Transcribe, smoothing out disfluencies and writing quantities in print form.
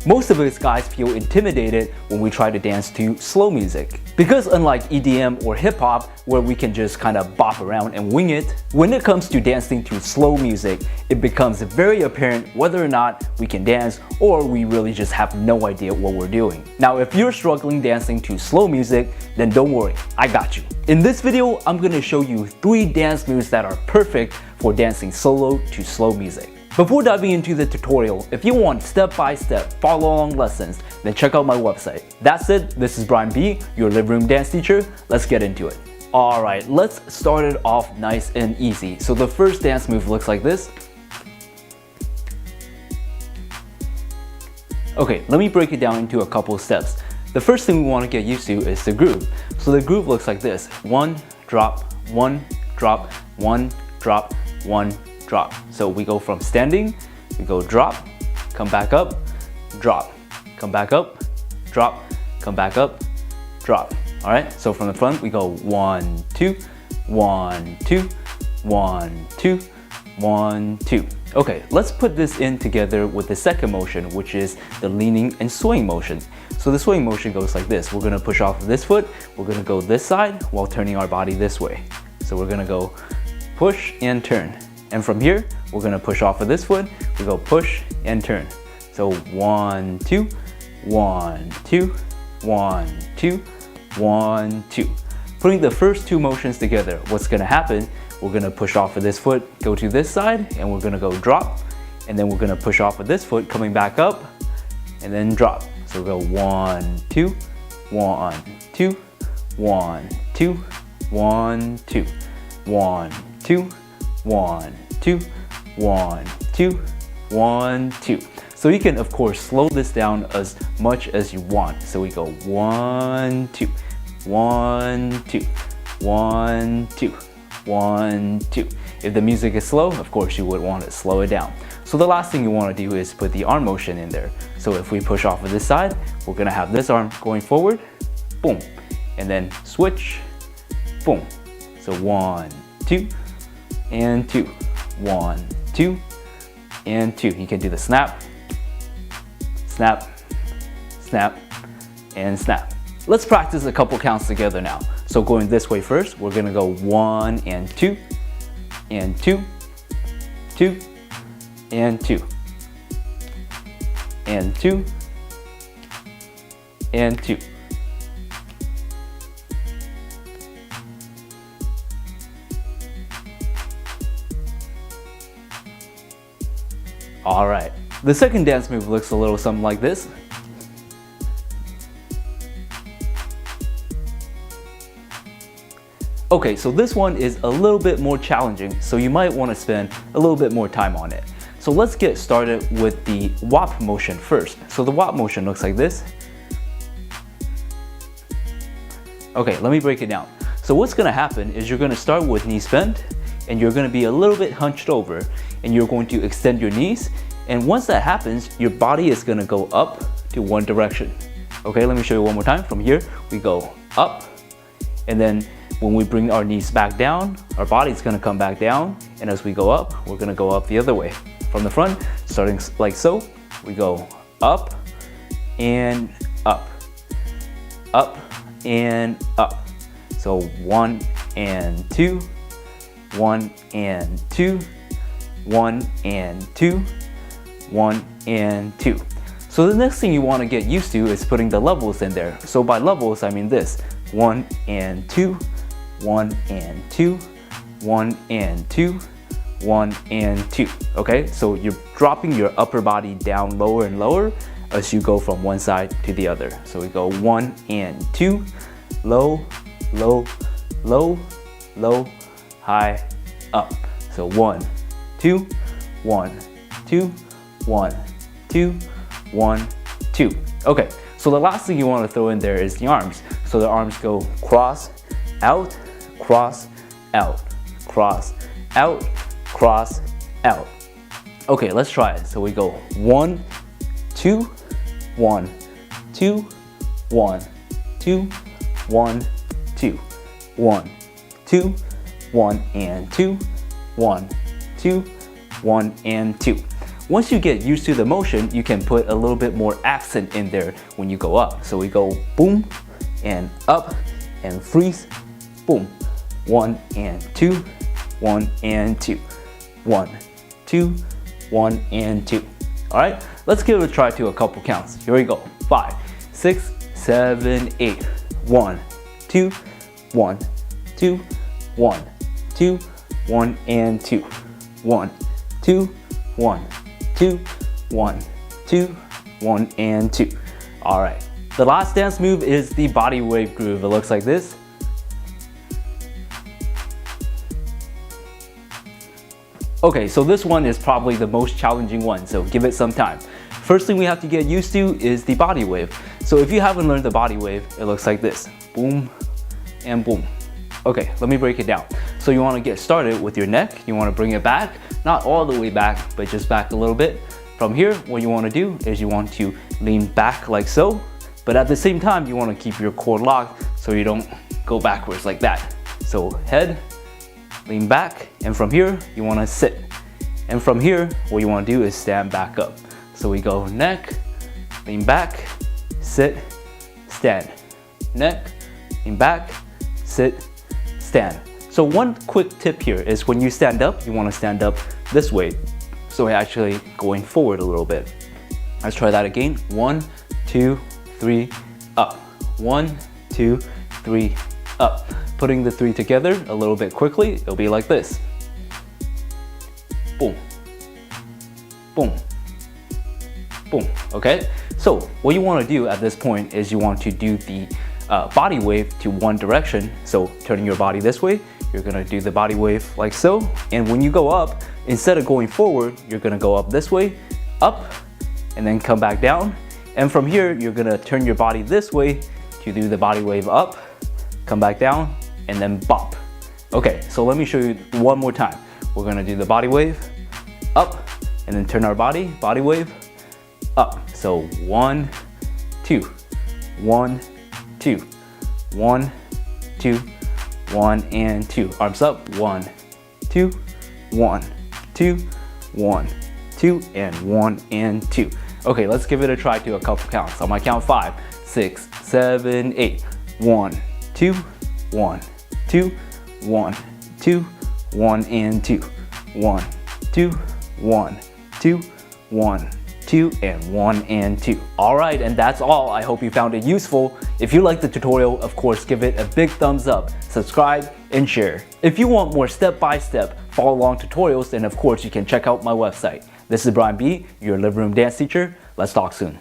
Most of us guys feel intimidated when we try to dance to slow music. Because unlike EDM or hip hop, where we can just kind of bop around and wing it, when it comes to dancing to slow music, it becomes very apparent whether or not we can dance or we really just have no idea what we're doing. Now, if you're struggling dancing to slow music, then don't worry, I got you. In this video, I'm going to show you 3 dance moves that are perfect for dancing solo to slow music. Before diving into the tutorial, if you want step-by-step follow-along lessons, then check out my website. That's it, this is Brian B, your living room dance teacher. Let's get into it. Alright, let's start it off nice and easy. So the first dance move looks like this. Okay, let me break it down into a couple steps. The first thing we want to get used to is the groove. So the groove looks like this. 1, drop, 1, drop, 1, drop, 1, drop. So we go from standing, we go drop, come back up, drop, come back up, drop, come back up, drop. All right, so from the front we go 1, 2, 1, 2, 1, 2, 1, 2. Okay, let's put this in together with the second motion, which is the leaning and swaying motion. So the swaying motion goes like this. We're gonna push off of this foot, we're gonna go this side while turning our body this way. So we're gonna go push and turn. And from here, we're gonna push off of this foot, we go push and turn. So 1, 2, 1, 2, 1, 2, 1, 2. Putting the first 2 motions together, what's gonna happen, we're gonna push off of this foot, go to this side, and we're gonna go drop. And then we're gonna push off of this foot, coming back up, and then drop. So we'll go 1, 2, 1, 2, 1, 2, 1, 2, 1, 2, 1, 2, 1, 2, 1, 2. So you can of course slow this down as much as you want. So we go 1, 2, 1, 2, 1, 2, 1, 2. If the music is slow, of course you would want to slow it down. So the last thing you want to do is put the arm motion in there. So if we push off of this side, we're gonna have this arm going forward, boom, and then switch, boom. So 1, 2, and 2, 1, 2, and 2. You can do the snap, snap, snap, and snap. Let's practice a couple counts together now. So going this way first, we're gonna go 1 and 2, and 2, 2, and 2, and 2, and 2. All right, the second dance move looks a little something like this. Okay, so this one is a little bit more challenging, so you might want to spend a little bit more time on it. So let's get started with the WAP motion first. So the WAP motion looks like this. Okay, let me break it down. So what's gonna happen is you're gonna start with knees bent, and you're gonna be a little bit hunched over, and you're going to extend your knees. And once that happens, your body is gonna go up to one direction. Okay, let me show you one more time. From here, we go up, and then when we bring our knees back down, our body's gonna come back down, and as we go up, we're gonna go up the other way. From the front, starting like so, we go up and up, up and up. So 1 and 2, 1 and 2, 1 and 2, 1 and 2. So the next thing you want to get used to is putting the levels in there. So by levels, I mean this: 1 and 2, 1 and 2, 1 and 2, 1 and 2. Okay, so you're dropping your upper body down lower and lower as you go from one side to the other. So we go 1 and 2, low, low, low, low, high, up. So 1, 2, 1, 2, 1, 2, 1, 2. Okay, so the last thing you want to throw in there is the arms. So the arms go cross, out, cross, out, cross, out, cross, out. Okay, let's try it. So we go 1, 2, 1, 2, 1, 2, 1, 2, 1, 2, 1 and 2, 1, 2, 1 and 2. Once you get used to the motion, you can put a little bit more accent in there when you go up. So we go boom and up and freeze, boom, 1 and 2, 1 and 2, 1, 2, 1 and 2. All right, let's give it a try to a couple counts. Here we go. 5, 6, 7, 8. 1, 2, 1, 2, 1, 2, 1 and 2, 1, 2, 1, 2, 1, 2, 1 and 2. All right. The last dance move is the body wave groove. It looks like this. Okay, so this one is probably the most challenging one, so give it some time. First thing we have to get used to is the body wave. So if you haven't learned the body wave, it looks like this. Boom and boom. Okay, let me break it down. So you want to get started with your neck. You want to bring it back, not all the way back, but just back a little bit. From here, what you want to do is you want to lean back like so, but at the same time, you want to keep your core locked so you don't go backwards like that. So head, lean back, and from here, you want to sit. And from here, what you want to do is stand back up. So we go neck, lean back, sit, stand. Neck, lean back, sit, stand. So one quick tip here is when you stand up, you want to stand up this way. So we're actually going forward a little bit. Let's try that again. 1, 2, 3, up. 1, 2, 3, up. Putting the 3 together a little bit quickly, it'll be like this. Boom, boom, boom, okay? So what you want to do at this point is you want to do the body wave to one direction. So turning your body this way, you're gonna do the body wave like so. And when you go up, instead of going forward, you're gonna go up this way, up, and then come back down. And from here, you're gonna turn your body this way to do the body wave up, come back down, and then bop. Okay, so let me show you one more time. We're gonna do the body wave, up, and then turn our body wave, up. So 1, 2, 1, 2, 1, 2, 1 and 2. Arms up, 1, 2, 1, 2, 1, 2, and 1 and 2. Okay, let's give it a try to a couple counts. On my count, 5, 6, 7, 8. 1, 2, 1, 2, 1, 2, 1 and 2. 1, 2, 1, 2, 1, 2, and 1 and 2. All right, and that's all. I hope you found it useful. If you liked the tutorial, of course, give it a big thumbs up, subscribe, and share. If you want more step-by-step follow-along tutorials, then of course you can check out my website. This is Brian B., your living room dance teacher. Let's talk soon.